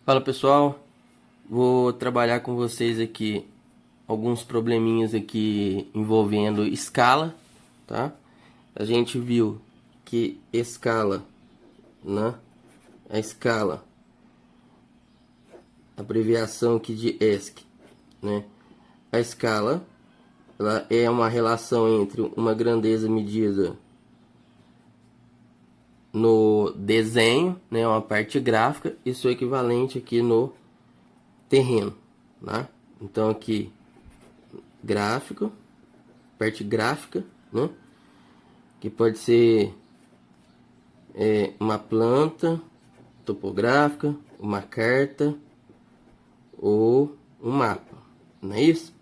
Fala pessoal, vou trabalhar com vocês aqui alguns probleminhas aqui envolvendo escala, tá? A gente viu que escala, né? A escala, abreviação aqui de ESC, né? A escala, ela é uma relação entre uma grandeza medida no desenho, né? Uma parte gráfica e seu equivalente aqui no terreno, né? Então aqui gráfico, parte gráfica, né? Que pode ser uma planta topográfica, uma carta ou um mapa, não é isso?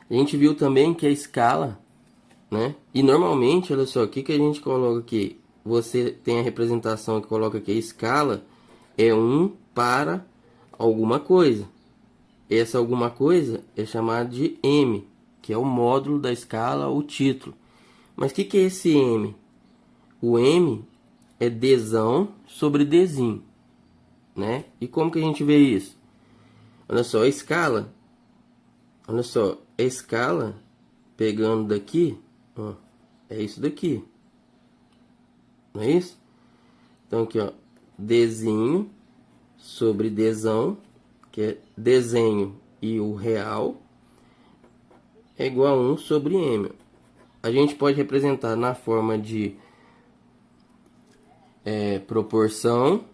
A gente viu também que a escala, né? E normalmente, olha só, o que a gente coloca aqui? Você tem a representação que coloca aqui, a escala é 1 para alguma coisa. Essa alguma coisa é chamada de M, que é o módulo da escala, o título. Mas o que é esse M? O M é Dzão sobre Dzinho, né? E como que a gente vê isso? Olha só, a escala, olha só, a escala, pegando daqui, ó, é isso daqui, não é isso? Então aqui, ó, Dzinho sobre Dzão, que é desenho e o real, é igual a 1 sobre M. A gente pode representar na forma de proporção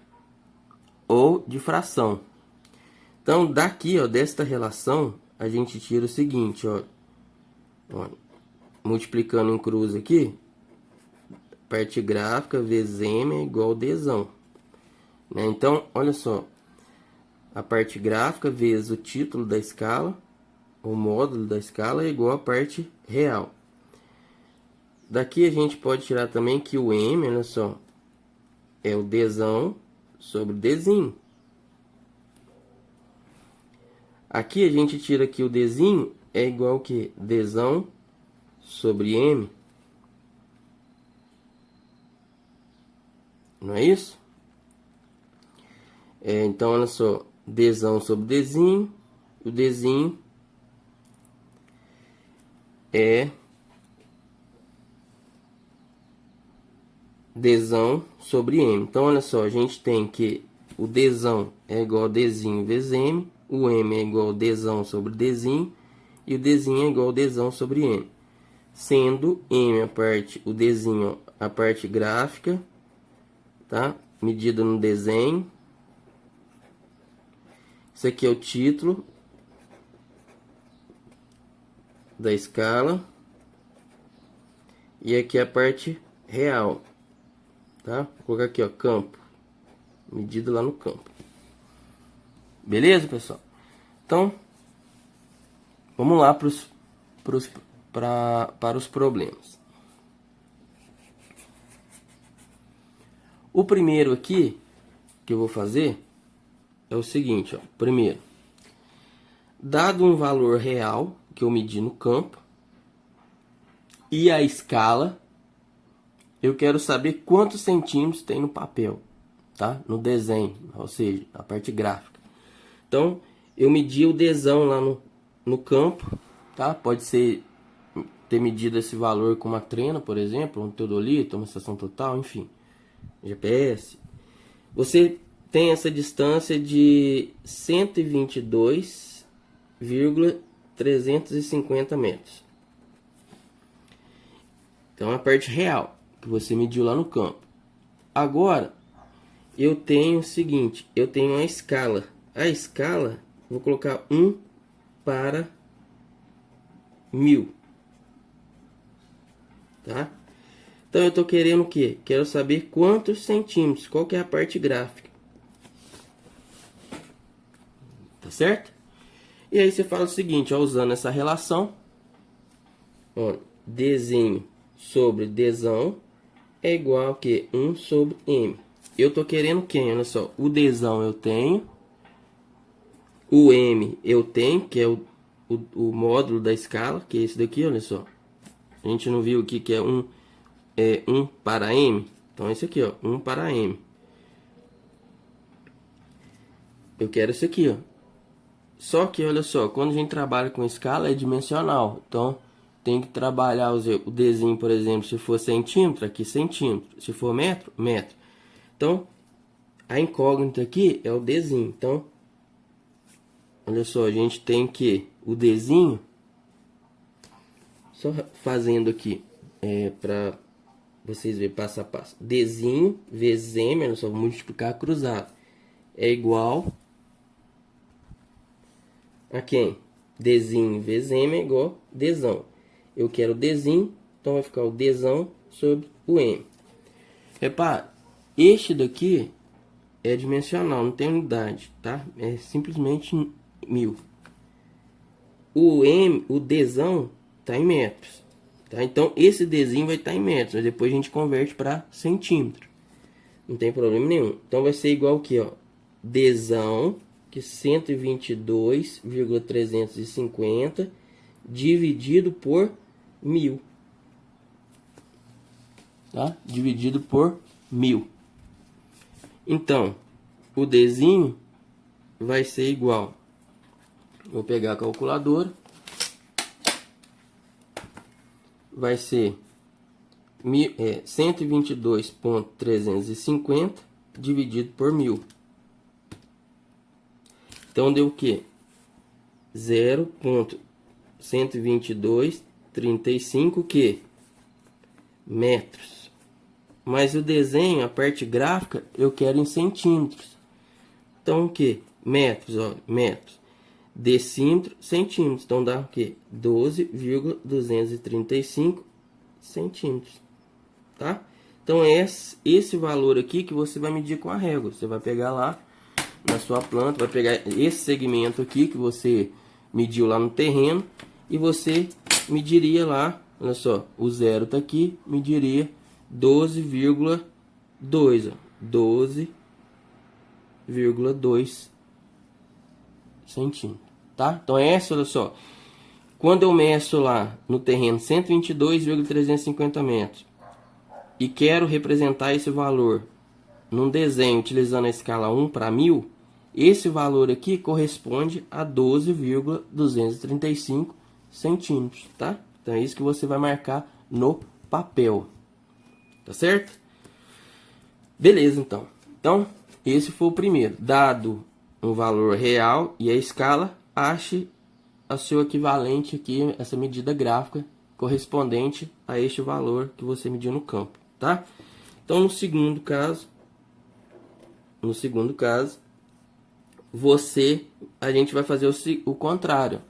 ou de fração. Então, daqui, ó, desta relação, a gente tira o seguinte, ó, multiplicando em cruz aqui, parte gráfica vezes M é igual a Dzão, né? Então, olha só, a parte gráfica vezes o título da escala, o módulo da escala é igual a parte real. Daqui a gente pode tirar também que o M, olha só, é o Dzão sobre Dzinho. Aqui a gente tira que o Dzinho é igual ao que? Dzão sobre M. Não é isso? Então, olha só, Dzão sobre Dzinho. O Dzinho é Dzão sobre M. Então, olha só, a gente tem que o Dzão é igual a Dzinho vezes M. O M é igual a Dzão sobre Dzinho. E o Dzinho é igual a Dzão sobre M. Sendo M a parte, o Dzinho a parte gráfica, tá? Medida no desenho. Isso aqui é o título da escala. E aqui é a parte real, tá? Vou colocar aqui, ó, campo. Medida lá no campo. Beleza, pessoal? Então, vamos lá para os problemas. O primeiro aqui que eu vou fazer é o seguinte, ó. Primeiro, dado um valor real que eu medi no campo e a escala, eu quero saber quantos centímetros tem no papel, tá? No desenho, ou seja, a parte gráfica. Então, eu medi o Dzão lá no campo, tá? Pode ser ter medido esse valor com uma trena, por exemplo, um teodolito, uma estação total, enfim, GPS. Você tem essa distância de 122,350 metros. Então, a parte real que você mediu lá no campo. Agora, eu tenho o seguinte, eu tenho a escala. A escala, vou colocar 1 para 1000. Tá? Então, eu estou querendo o quê? Quero saber quantos centímetros, qual que é a parte gráfica. Tá certo? E aí você fala o seguinte, ó, usando essa relação, ó, Dzinho sobre Dzão é igual a que 1 sobre M. Eu tô querendo quem? Olha só, o Dzão eu tenho, o M eu tenho, que é o módulo da escala, que é esse daqui, olha só. A gente não viu aqui que é 1 para M? Então esse aqui, ó, 1 para M. eu quero isso aqui, ó. Só que, olha só, quando a gente trabalha com escala, é dimensional. Então, tem que trabalhar o Dzinho, por exemplo, se for centímetro, aqui centímetro. Se for metro, metro. Então, a incógnita aqui é o Dzinho. Então, olha só, a gente tem que o Dzinho, só fazendo aqui, para vocês verem passo a passo. Dzinho vezes M, olha só, vou multiplicar cruzado, é igual a quem? Dzinho vezes M é igual a Dzão. Eu quero Dzinho, então vai ficar o Dzão sobre o M. Repara, este daqui é dimensional, não tem unidade, tá? É simplesmente 1000. O Dzão tá em metros, tá? Então esse Dzinho vai estar em metros, mas depois a gente converte para centímetro. Não tem problema nenhum. Então vai ser igual aqui, ó, Dzão, que 122,350 dividido por 1000, tá? Dividido por 1000. Então, o Dzinho vai ser igual, vou pegar a calculadora, vai ser 122,350 dividido por 1000. Então deu o que? 0,12235 que? Metros. Mas o desenho, a parte gráfica, eu quero em centímetros. Então o que? Metros, ó, metros. Decímetro, centímetros. Então dá o que? 12,235 centímetros. Tá? Então esse valor aqui que você vai medir com a régua. Você vai pegar lá na sua planta, vai pegar esse segmento aqui que você mediu lá no terreno e você mediria lá, olha só, o zero tá aqui, mediria 12,2, 12,2 centímetros, tá? Então essa, olha só, quando eu meço lá no terreno 122,350 metros e quero representar esse valor num desenho utilizando a escala 1 para 1000, esse valor aqui corresponde a 12,235 centímetros, tá? Então é isso que você vai marcar no papel, tá certo? Beleza, então. Então, esse foi o primeiro. Dado um valor real e a escala, ache o seu equivalente aqui, essa medida gráfica correspondente a este valor que você mediu no campo, tá? Então, no segundo caso, a gente vai fazer o contrário.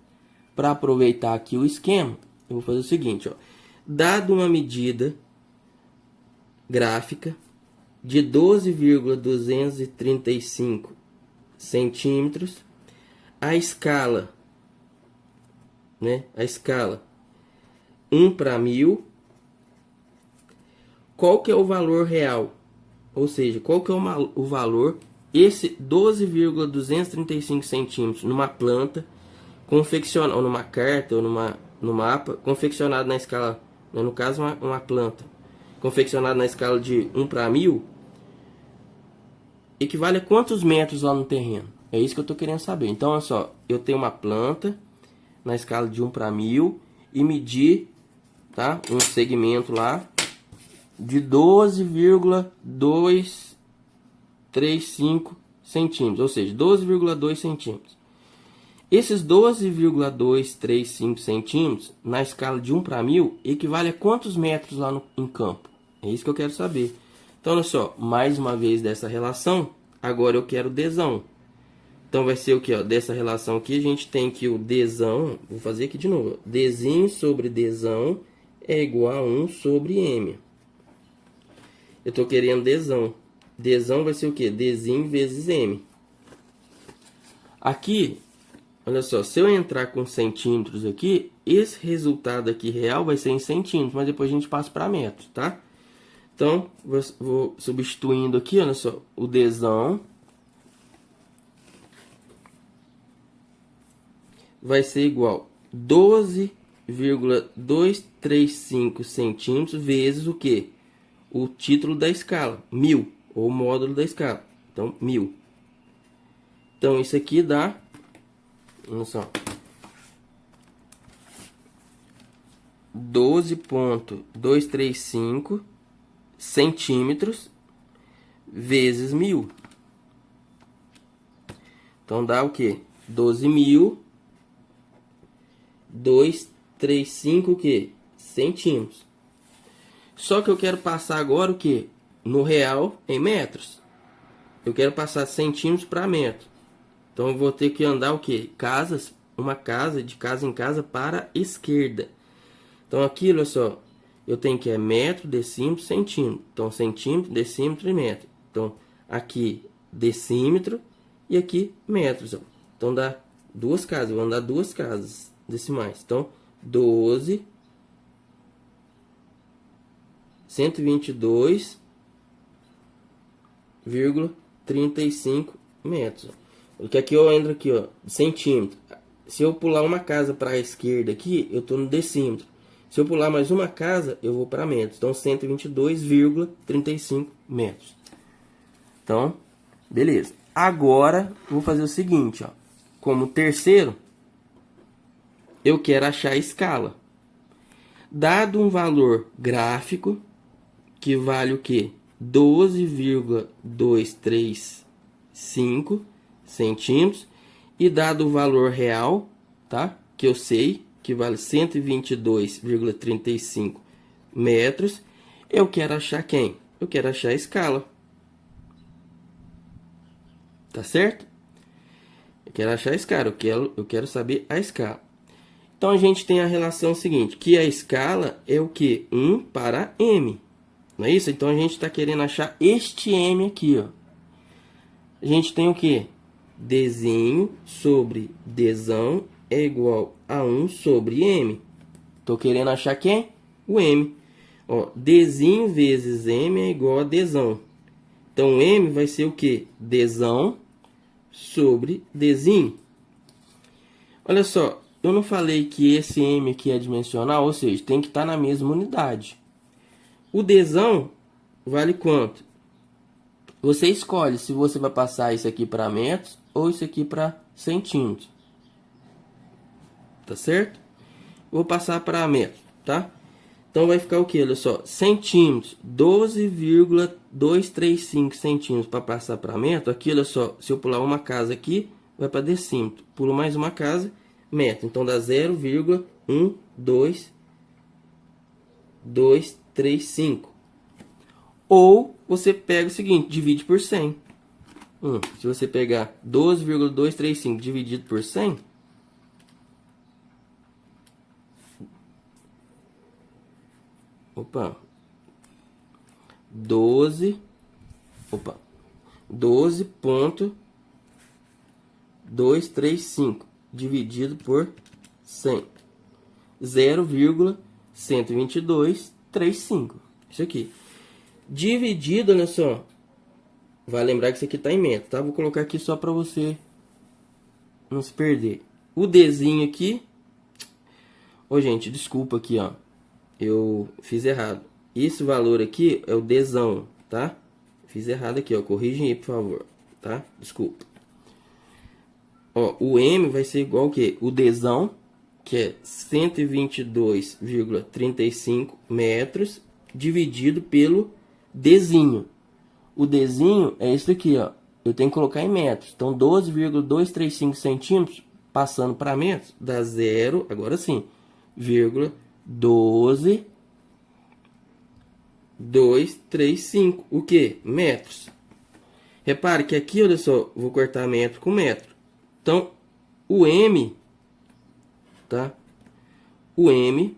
Para aproveitar aqui o esquema, eu vou fazer o seguinte, ó. Dado uma medida gráfica de 12,235 centímetros, a escala, né? A escala 1 para 1000, qual que é o valor real? Ou seja, qual que é o valor, esse 12,235 centímetros numa planta, confeccionada, ou numa carta, ou no mapa, confeccionado na escala, né, no caso uma planta, confeccionado na escala de 1 para 1000, equivale a quantos metros lá no terreno? É isso que eu estou querendo saber. Então, olha só, eu tenho uma planta na escala de 1 para 1000 e medir, tá, um segmento lá de 12,235 centímetros, ou seja, 12,2 centímetros. Esses 12,235 centímetros, na escala de 1 para 1000, equivale a quantos metros lá em campo? É isso que eu quero saber. Então, olha só, mais uma vez dessa relação, agora eu quero Dzão. Então, vai ser o que? Dessa relação aqui, a gente tem que o Dzão, vou fazer aqui de novo, Dzinho sobre Dzão é igual a 1 sobre M. Eu estou querendo Dzão. Dzão vai ser o que? Dzinho vezes M. Aqui, olha só, se eu entrar com centímetros aqui, esse resultado aqui real vai ser em centímetros, mas depois a gente passa para metros, tá? Então, vou substituindo aqui, olha só, o Dzão vai ser igual a 12,235 centímetros vezes o que? O título da escala, 1000, ou o módulo da escala. Então, 1000. Então, isso aqui dá, olha só, 12,235 centímetros vezes 1000. Então, dá o quê? 12.235 o quê? Centímetros. Só que eu quero passar agora o quê? No real em metros. Eu quero passar centímetros para metro. Então, eu vou ter que andar o quê? Uma casa, de casa em casa para a esquerda. Então, aqui, olha só, eu tenho que é metro, decímetro, centímetro. Então, centímetro, decímetro e metro. Então, aqui, decímetro e aqui, metros. Ó. Então, dá duas casas. Eu vou andar duas casas decimais. Então, 122,35 metros. Porque aqui eu entro aqui, ó, centímetro. Se eu pular uma casa para a esquerda aqui, eu estou no decímetro. Se eu pular mais uma casa, eu vou para metros. Então, 122,35 metros. Então, beleza. Agora, vou fazer o seguinte, ó. Como terceiro, eu quero achar a escala. Dado um valor gráfico, que vale o quê? 12,235 centímetros. E dado o valor real, tá? Que eu sei, que vale 122,35 metros. Eu quero achar quem? Eu quero achar a escala. Tá certo? Eu quero achar a escala, eu quero saber a escala. Então, a gente tem a relação seguinte, que a escala é o que? 1 para m. Não é isso? Então, a gente está querendo achar este m aqui, ó. A gente tem o que? Dzinho sobre dzão é igual a 1 sobre m. Estou querendo achar quem? O m. Ó, dzinho vezes m é igual a dzão. Então, m vai ser o que? Dzão sobre dzinho. Olha só, eu não falei que esse m aqui é dimensional, ou seja, tem que estar na mesma unidade. O dzão vale quanto? Você escolhe se você vai passar isso aqui para metros ou isso aqui para centímetros. Tá certo? Vou passar para metros, tá? Então vai ficar o que? Olha só, centímetros, 12,235 centímetros para passar para metro. Aqui, olha só, se eu pular uma casa aqui, vai para decímetro. Pulo mais uma casa, metro. Então dá 0,12235. Ou você pega o seguinte, divide por 100. Se você pegar 12,235 dividido por 100, opa, 12,235 dividido por 100, 0,12235. Isso aqui. Dividido, olha só. Vai lembrar que isso aqui está em metro, tá? Vou colocar aqui só para você não se perder. O Dzinho aqui. Ô, gente, desculpa aqui, ó. Eu fiz errado. Esse valor aqui é o Dzão, tá? Fiz errado aqui, ó. Corrigem aí, por favor, tá? Desculpa. Ó, o M vai ser igual ao quê? O Dzão, que é 122,35 metros, dividido pelo Dzinho. O Dzinho é isso aqui, ó. Eu tenho que colocar em metros. Então, 12,235 centímetros, passando para metros, dá 0, agora sim, 12,235. O que? Metros. Repare que aqui, olha só, vou cortar metro com metro. Então, o M, tá? O M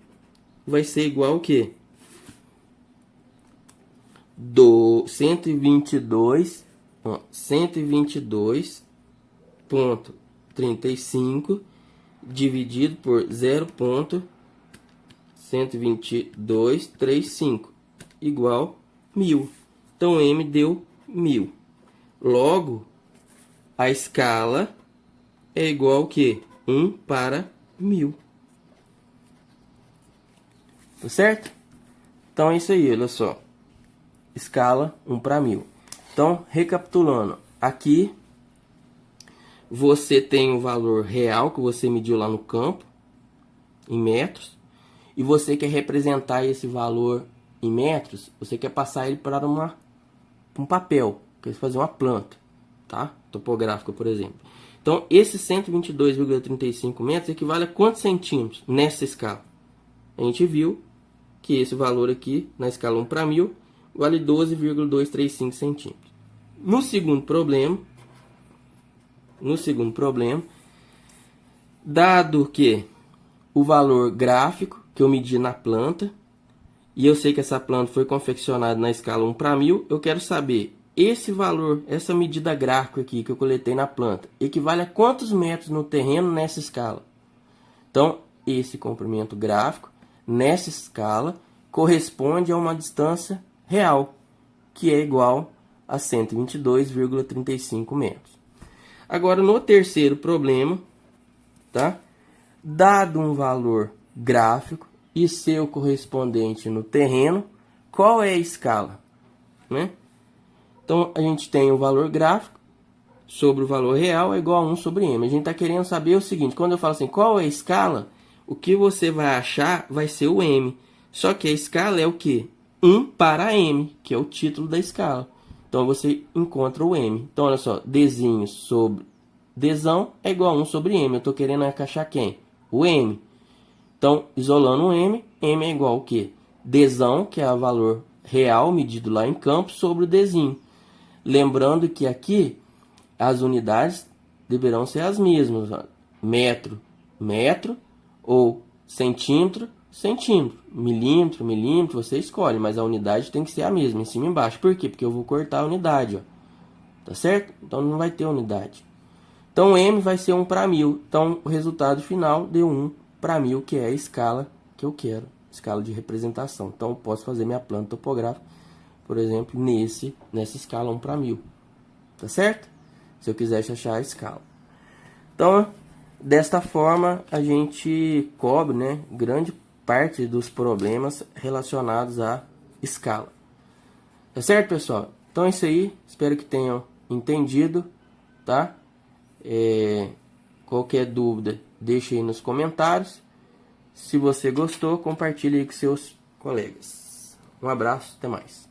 vai ser igual ao quê? Do 122,35 dividido por 0,12235 igual 1000. Então, M deu 1000. Logo, a escala é igual ao que? 1 para 1000. Tá certo? Então, é isso aí, olha só. Escala 1 para 1000. Então, recapitulando, aqui você tem o valor real que você mediu lá no campo, em metros, e você quer representar esse valor em metros, você quer passar ele para um papel, quer fazer uma planta, tá? Topográfica, por exemplo. Então, esse 122,35 metros equivale a quantos centímetros nessa escala? A gente viu que esse valor aqui, na escala 1 para 1000, vale 12,235 centímetros. No segundo problema, dado que o valor gráfico que eu medi na planta, e eu sei que essa planta foi confeccionada na escala 1 para 1000, eu quero saber esse valor, essa medida gráfica aqui que eu coletei na planta, equivale a quantos metros no terreno nessa escala? Então, esse comprimento gráfico nessa escala corresponde a uma distância real, que é igual a 122,35 metros. Agora, no terceiro problema, tá? Dado um valor gráfico e seu correspondente no terreno, qual é a escala, né? Então, a gente tem o valor gráfico sobre o valor real é igual a 1 sobre m. A gente está querendo saber o seguinte, quando eu falo assim, qual é a escala, o que você vai achar vai ser o m. Só que a escala é o quê? 1 para m, que é o título da escala. Então, você encontra o m. Então, olha só, Dzinho sobre Dzão é igual a 1 sobre m. Eu estou querendo achar quem? O m. Então, isolando o m, m é igual ao quê? Dzão, que é o valor real medido lá em campo, sobre o Dzinho. Lembrando que aqui as unidades deverão ser as mesmas. Ó. Metro, metro, ou centímetro, centímetro. Milímetro, milímetro, você escolhe, mas a unidade tem que ser a mesma, em cima e embaixo. Por quê? Porque eu vou cortar a unidade, ó. Tá certo? Então não vai ter unidade. Então m vai ser 1 para 1000. Então o resultado final deu 1 para 1000, que é a escala que eu quero, escala de representação. Então eu posso fazer minha planta topográfica, por exemplo, nessa escala 1 para 1000. Tá certo? Se eu quisesse achar a escala. Então, desta forma, a gente cobre, né, grande parte dos problemas relacionados à escala. Tá certo, pessoal? Então é isso aí. Espero que tenham entendido, tá? Qualquer dúvida, deixe aí nos comentários. Se você gostou, compartilhe aí com seus colegas. Um abraço, até mais.